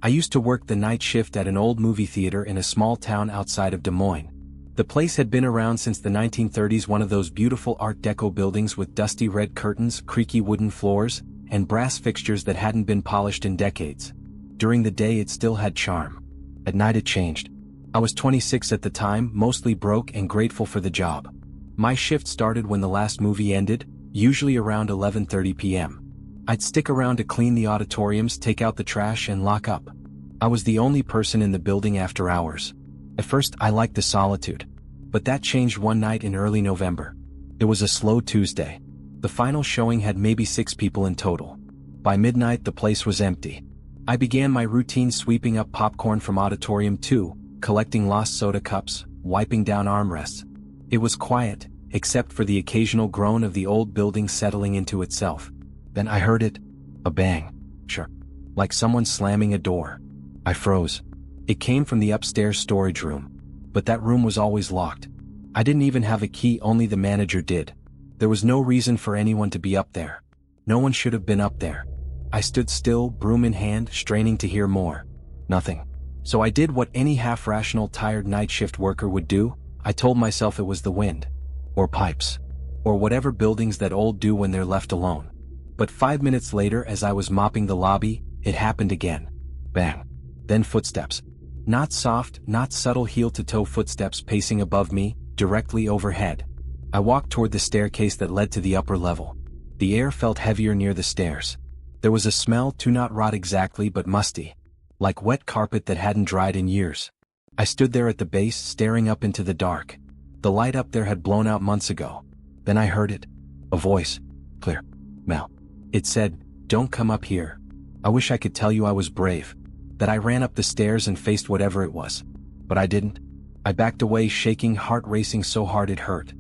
I used to work the night shift at an old movie theater in a small town outside of Des Moines. The place had been around since the 1930s, one of those beautiful Art Deco buildings with dusty red curtains, creaky wooden floors, and brass fixtures that hadn't been polished in decades. During the day it still had charm. At night it changed. I was 26 at the time, mostly broke and grateful for the job. My shift started when the last movie ended, usually around 11:30 p.m. I'd stick around to clean the auditoriums, take out the trash, and lock up. I was the only person in the building after hours. At first I liked the solitude. But that changed one night in early November. It was a slow Tuesday. The final showing had maybe 6 people in total. By midnight the place was empty. I began my routine, sweeping up popcorn from Auditorium 2, collecting lost soda cups, wiping down armrests. It was quiet, except for the occasional groan of the old building settling into itself. Then I heard it. A bang. Sure. Like someone slamming a door. I froze. It came from the upstairs storage room. But that room was always locked. I didn't even have a key, only the manager did. There was no reason for anyone to be up there. No one should have been up there. I stood still, broom in hand, straining to hear more. Nothing. So I did what any half-rational, tired night shift worker would do. I told myself it was the wind. Or pipes. Or whatever buildings that old do when they're left alone. But 5 minutes later, as I was mopping the lobby, it happened again. Bang. Then footsteps. Not soft, not subtle heel-to-toe footsteps pacing above me, directly overhead. I walked toward the staircase that led to the upper level. The air felt heavier near the stairs. There was a smell, too not rot exactly, but musty. Like wet carpet that hadn't dried in years. I stood there at the base, staring up into the dark. The light up there had blown out months ago. Then I heard it. A voice. Clear. Mel. It said, "Don't come up here." I wish I could tell you I was brave. That I ran up the stairs and faced whatever it was. But I didn't. I backed away, shaking, heart racing so hard it hurt.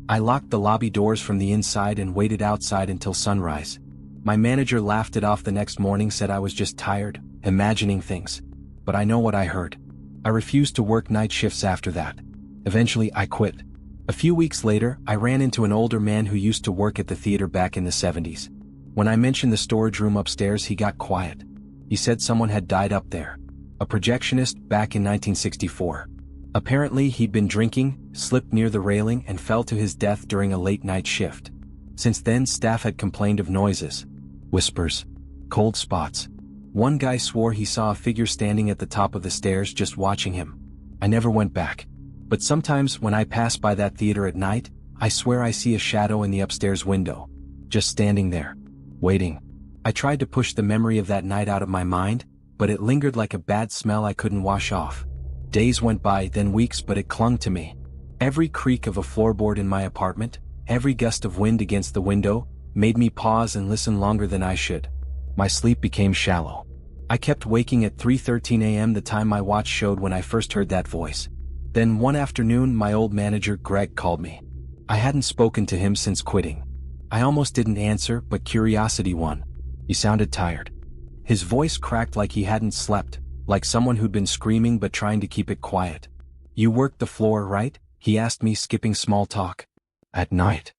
I locked the lobby doors from the inside and waited outside until sunrise. My manager laughed it off the next morning, said I was just tired, imagining things. But I know what I heard. I refused to work night shifts after that. Eventually I quit. A few weeks later, I ran into an older man who used to work at the theater back in the 70s. When I mentioned the storage room upstairs, he got quiet. He said someone had died up there. A projectionist back in 1964. Apparently he'd been drinking, slipped near the railing, and fell to his death during a late night shift. Since then, staff had complained of noises. Whispers. Cold spots. One guy swore he saw a figure standing at the top of the stairs just watching him. I never went back. But sometimes when I pass by that theater at night, I swear I see a shadow in the upstairs window. Just standing there. Waiting. I tried to push the memory of that night out of my mind, but it lingered like a bad smell I couldn't wash off. Days went by, then weeks, but it clung to me. Every creak of a floorboard in my apartment, every gust of wind against the window, made me pause and listen longer than I should. My sleep became shallow. I kept waking at 3:13 a.m., the time my watch showed when I first heard that voice. Then one afternoon, my old manager, Greg, called me. I hadn't spoken to him since quitting. I almost didn't answer, but curiosity won. He sounded tired. His voice cracked like he hadn't slept, like someone who'd been screaming but trying to keep it quiet. "You worked the floor, right?" he asked me, skipping small talk. "At night."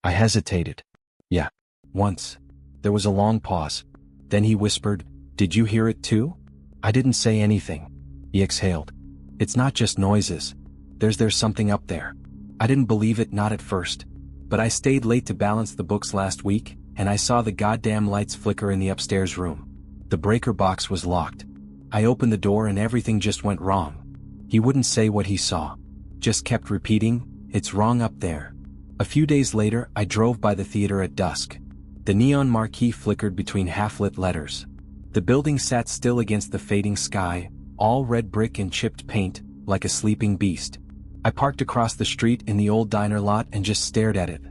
I hesitated. "Yeah. Once." There was a long pause. Then he whispered, "Did you hear it too?" I didn't say anything. He exhaled. "It's not just noises. There's something up there." I didn't believe it, not at first. But I stayed late to balance the books last week, and I saw the goddamn lights flicker in the upstairs room. The breaker box was locked. I opened the door and everything just went wrong. He wouldn't say what he saw. Just kept repeating, "It's wrong up there." A few days later, I drove by the theater at dusk. The neon marquee flickered between half-lit letters. The building sat still against the fading sky, all red brick and chipped paint, like a sleeping beast. I parked across the street in the old diner lot and just stared at it.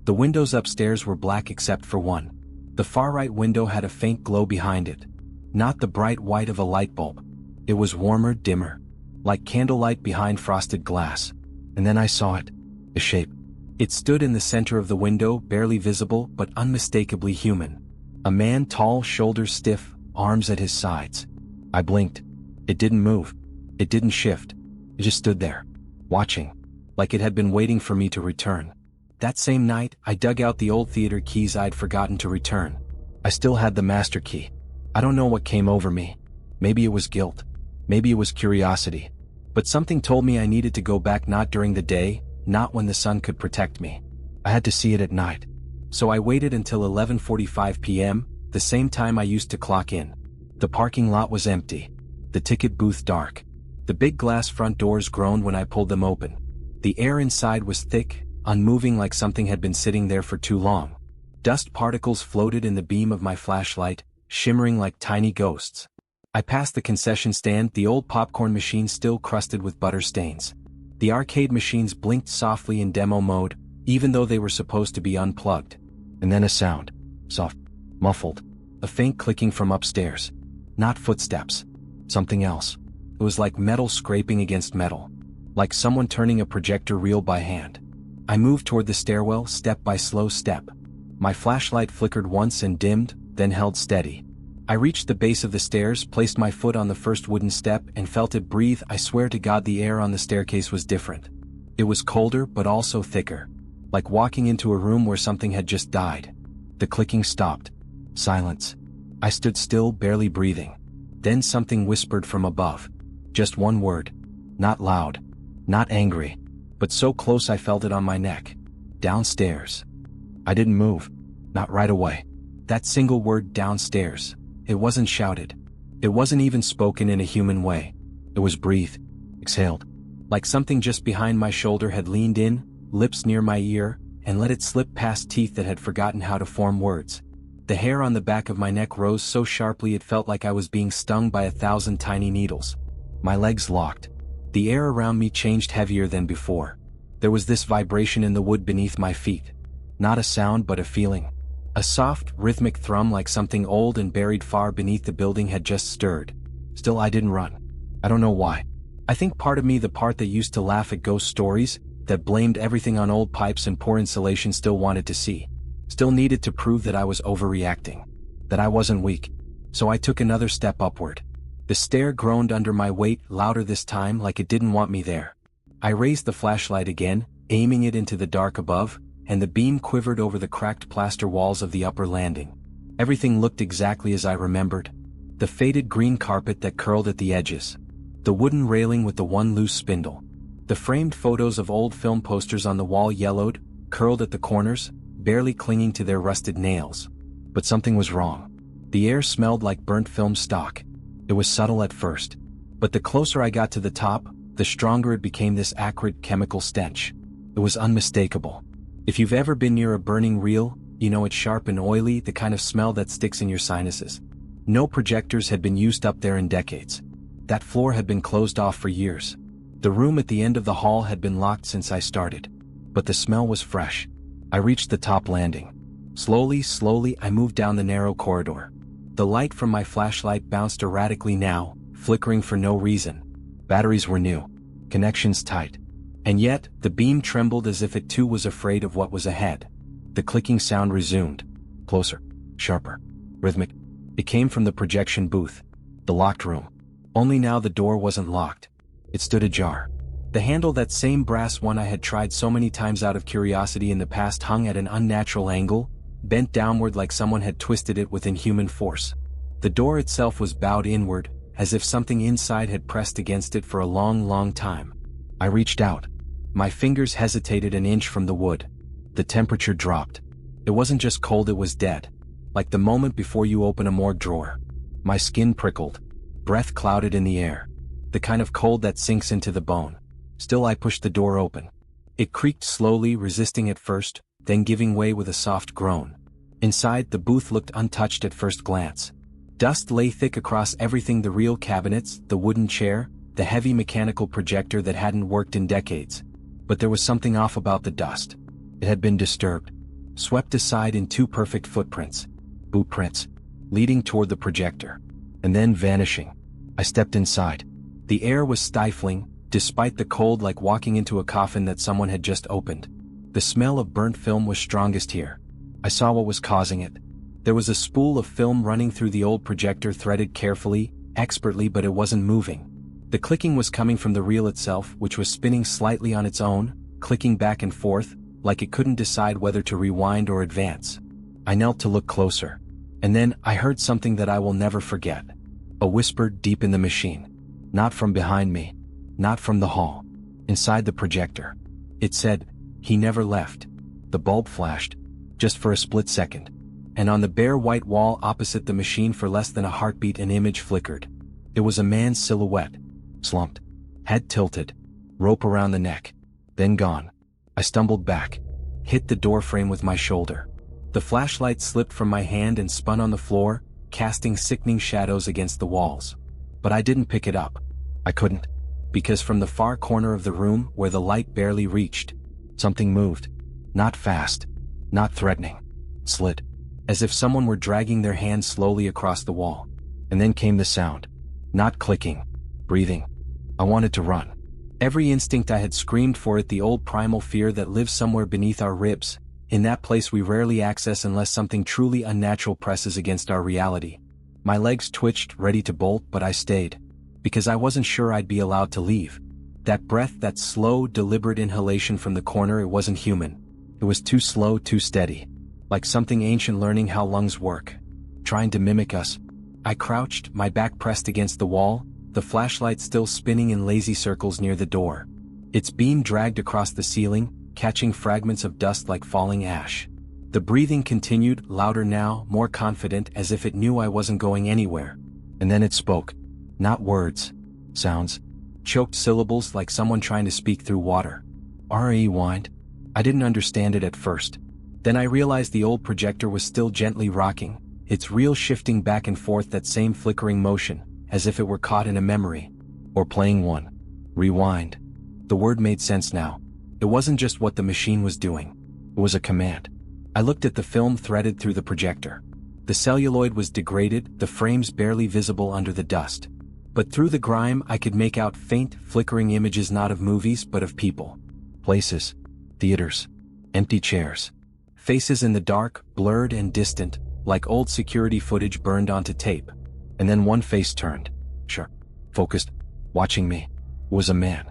The windows upstairs were black except for one. The far right window had a faint glow behind it. Not the bright white of a light bulb. It was warmer, dimmer. Like candlelight behind frosted glass. And then I saw it. A shape. It stood in the center of the window, barely visible but unmistakably human. A man, tall, shoulders stiff, arms at his sides. I blinked. It didn't move. It didn't shift. It just stood there. Watching. Like it had been waiting for me to return. That same night, I dug out the old theater keys I'd forgotten to return. I still had the master key. I don't know what came over me. Maybe it was guilt. Maybe it was curiosity. But something told me I needed to go back, not during the day, not when the sun could protect me. I had to see it at night. So I waited until 11:45 p.m., the same time I used to clock in. The parking lot was empty. The ticket booth dark. The big glass front doors groaned when I pulled them open. The air inside was thick, unmoving, like something had been sitting there for too long. Dust particles floated in the beam of my flashlight, shimmering like tiny ghosts. I passed the concession stand, the old popcorn machine still crusted with butter stains. The arcade machines blinked softly in demo mode, even though they were supposed to be unplugged. And then a sound. Soft. Muffled. A faint clicking from upstairs. Not footsteps. Something else. It was like metal scraping against metal. Like someone turning a projector reel by hand. I moved toward the stairwell, step by slow step. My flashlight flickered once and dimmed, then held steady. I reached the base of the stairs, placed my foot on the first wooden step, and felt it breathe. I swear to God, the air on the staircase was different. It was colder, but also thicker. Like walking into a room where something had just died. The clicking stopped. Silence. I stood still, barely breathing. Then something whispered from above. Just one word. Not loud. Not angry. But so close I felt it on my neck. Downstairs. I didn't move. Not right away. That single word, downstairs. It wasn't shouted. It wasn't even spoken in a human way. It was breathed. Exhaled. Like something just behind my shoulder had leaned in, lips near my ear, and let it slip past teeth that had forgotten how to form words. The hair on the back of my neck rose so sharply it felt like I was being stung by 1,000 tiny needles. My legs locked. The air around me changed, heavier than before. There was this vibration in the wood beneath my feet. Not a sound, but a feeling. A soft, rhythmic thrum, like something old and buried far beneath the building had just stirred. Still, I didn't run. I don't know why. I think part of me, the part that used to laugh at ghost stories, that blamed everything on old pipes and poor insulation, still wanted to see. Still needed to prove that I was overreacting. That I wasn't weak. So I took another step upward. The stair groaned under my weight, louder this time, like it didn't want me there. I raised the flashlight again, aiming it into the dark above, and the beam quivered over the cracked plaster walls of the upper landing. Everything looked exactly as I remembered. The faded green carpet that curled at the edges. The wooden railing with the one loose spindle. The framed photos of old film posters on the wall, yellowed, curled at the corners, barely clinging to their rusted nails. But something was wrong. The air smelled like burnt film stock. It was subtle at first. But the closer I got to the top, the stronger it became, this acrid chemical stench. It was unmistakable. If you've ever been near a burning reel, you know it's sharp and oily, the kind of smell that sticks in your sinuses. No projectors had been used up there in decades. That floor had been closed off for years. The room at the end of the hall had been locked since I started. But the smell was fresh. I reached the top landing. Slowly, I moved down the narrow corridor. The light from my flashlight bounced erratically now, flickering for no reason. Batteries were new. Connections tight. And yet, the beam trembled as if it too was afraid of what was ahead. The clicking sound resumed. Closer. Sharper. Rhythmic. It came from the projection booth. The locked room. Only now the door wasn't locked. It stood ajar. The handle, that same brass one I had tried so many times out of curiosity in the past, hung at an unnatural angle, bent downward like someone had twisted it with inhuman force. The door itself was bowed inward, as if something inside had pressed against it for a long time. I reached out. My fingers hesitated an inch from the wood. The temperature dropped. It wasn't just cold, it was dead. Like the moment before you open a morgue drawer. My skin prickled. Breath clouded in the air. The kind of cold that sinks into the bone. Still, I pushed the door open. It creaked slowly, resisting at first, then giving way with a soft groan. Inside, the booth looked untouched at first glance. Dust lay thick across everything: the reel cabinets, the wooden chair, the heavy mechanical projector that hadn't worked in decades. But there was something off about the dust. It had been disturbed. Swept aside in two perfect footprints. Boot prints. Leading toward the projector. And then vanishing. I stepped inside. The air was stifling, despite the cold, like walking into a coffin that someone had just opened. The smell of burnt film was strongest here. I saw what was causing it. There was a spool of film running through the old projector, threaded carefully, expertly, but it wasn't moving. The clicking was coming from the reel itself, which was spinning slightly on its own, clicking back and forth, like it couldn't decide whether to rewind or advance. I knelt to look closer. And then I heard something that I will never forget. A whisper deep in the machine. Not from behind me. Not from the hall. Inside the projector. It said, "He never left." The bulb flashed. Just for a split second. And on the bare white wall opposite the machine for less than a heartbeat an image flickered. It was a man's silhouette. Slumped. Head tilted. Rope around the neck. Then gone. I stumbled back. Hit the door frame with my shoulder. The flashlight slipped from my hand and spun on the floor, casting sickening shadows against the walls. But I didn't pick it up. I couldn't. Because from the far corner of the room, where the light barely reached, something moved. Not fast. Not threatening. Slid. As if someone were dragging their hand slowly across the wall. And then came the sound. Not clicking. Breathing. I wanted to run. Every instinct I had screamed for it, the old primal fear that lives somewhere beneath our ribs, in that place we rarely access unless something truly unnatural presses against our reality. My legs twitched, ready to bolt, but I stayed. Because I wasn't sure I'd be allowed to leave. That breath, that slow, deliberate inhalation from the corner, it wasn't human. It was too slow, too steady. Like something ancient learning how lungs work. Trying to mimic us. I crouched, my back pressed against the wall, the flashlight still spinning in lazy circles near the door. Its beam dragged across the ceiling, catching fragments of dust like falling ash. The breathing continued, louder now, more confident, as if it knew I wasn't going anywhere. And then it spoke. Not words. Sounds. Choked syllables like someone trying to speak through water. Rewind. I didn't understand it at first. Then I realized the old projector was still gently rocking, its reel shifting back and forth, that same flickering motion, as if it were caught in a memory. Or playing one. Rewind. The word made sense now. It wasn't just what the machine was doing. It was a command. I looked at the film threaded through the projector. The celluloid was degraded, the frames barely visible under the dust. But through the grime I could make out faint, flickering images, not of movies but of people. Places. Theaters. Empty chairs. Faces in the dark, blurred and distant, like old security footage burned onto tape. And then one face turned. Sure. Focused. Watching me. It was a man.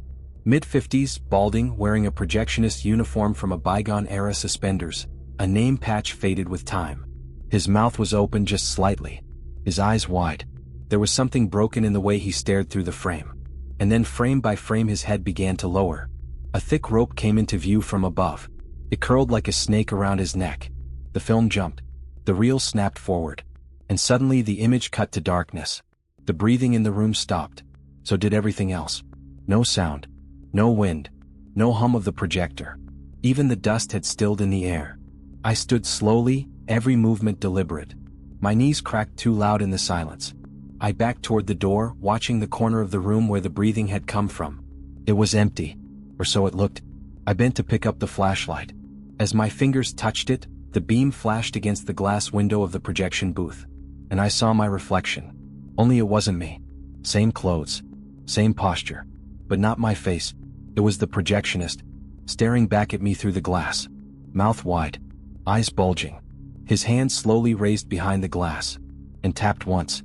Mid-50s, balding, wearing a projectionist uniform from a bygone-era, suspenders, a name patch faded with time. His mouth was open just slightly. His eyes wide. There was something broken in the way he stared through the frame. And then frame by frame his head began to lower. A thick rope came into view from above. It curled like a snake around his neck. The film jumped. The reel snapped forward. And suddenly the image cut to darkness. The breathing in the room stopped. So did everything else. No sound. No wind. No hum of the projector. Even the dust had stilled in the air. I stood slowly, every movement deliberate. My knees cracked too loud in the silence. I backed toward the door, watching the corner of the room where the breathing had come from. It was empty. Or so it looked. I bent to pick up the flashlight. As my fingers touched it, the beam flashed against the glass window of the projection booth. And I saw my reflection. Only it wasn't me. Same clothes. Same posture. But not my face. It was the projectionist, staring back at me through the glass. Mouth wide. Eyes bulging. His hand slowly raised behind the glass. And tapped once.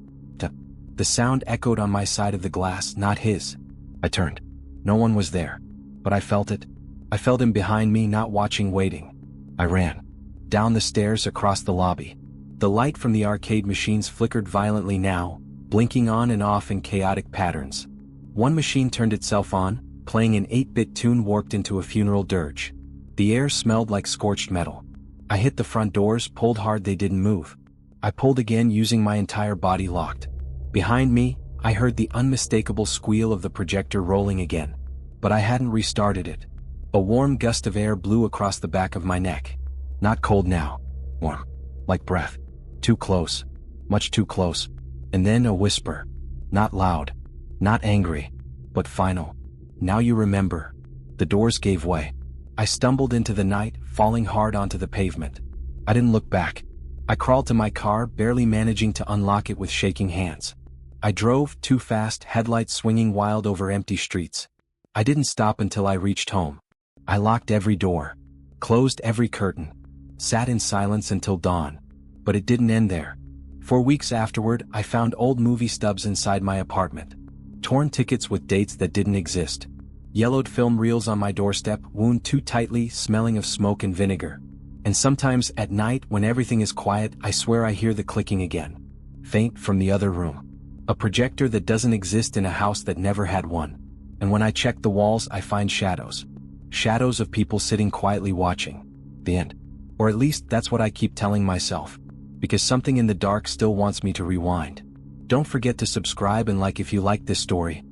The sound echoed on my side of the glass, not his. I turned. No one was there. But I felt it. I felt him behind me, not watching, waiting. I ran. Down the stairs, across the lobby. The light from the arcade machines flickered violently now, blinking on and off in chaotic patterns. One machine turned itself on, playing an 8-bit tune warped into a funeral dirge. The air smelled like scorched metal. I hit the front doors, pulled hard, they didn't move. I pulled again, using my entire body locked. Behind me, I heard the unmistakable squeal of the projector rolling again. But I hadn't restarted it. A warm gust of air blew across the back of my neck. Not cold now. Warm. Like breath. Too close. Much too close. And then a whisper. Not loud. Not angry. But final. Now you remember. The doors gave way. I stumbled into the night, falling hard onto the pavement. I didn't look back. I crawled to my car, barely managing to unlock it with shaking hands. I drove too fast, headlights swinging wild over empty streets. I didn't stop until I reached home. I locked every door. Closed every curtain. Sat in silence until dawn. But it didn't end there. For weeks afterward, I found old movie stubs inside my apartment. Torn tickets with dates that didn't exist. Yellowed film reels on my doorstep, wound too tightly, smelling of smoke and vinegar. And sometimes, at night, when everything is quiet, I swear I hear the clicking again. Faint, from the other room. A projector that doesn't exist in a house that never had one. And when I check the walls, I find shadows. Shadows of people sitting quietly watching. The end. Or at least that's what I keep telling myself. Because something in the dark still wants me to rewind. Don't forget to subscribe and like if you like this story.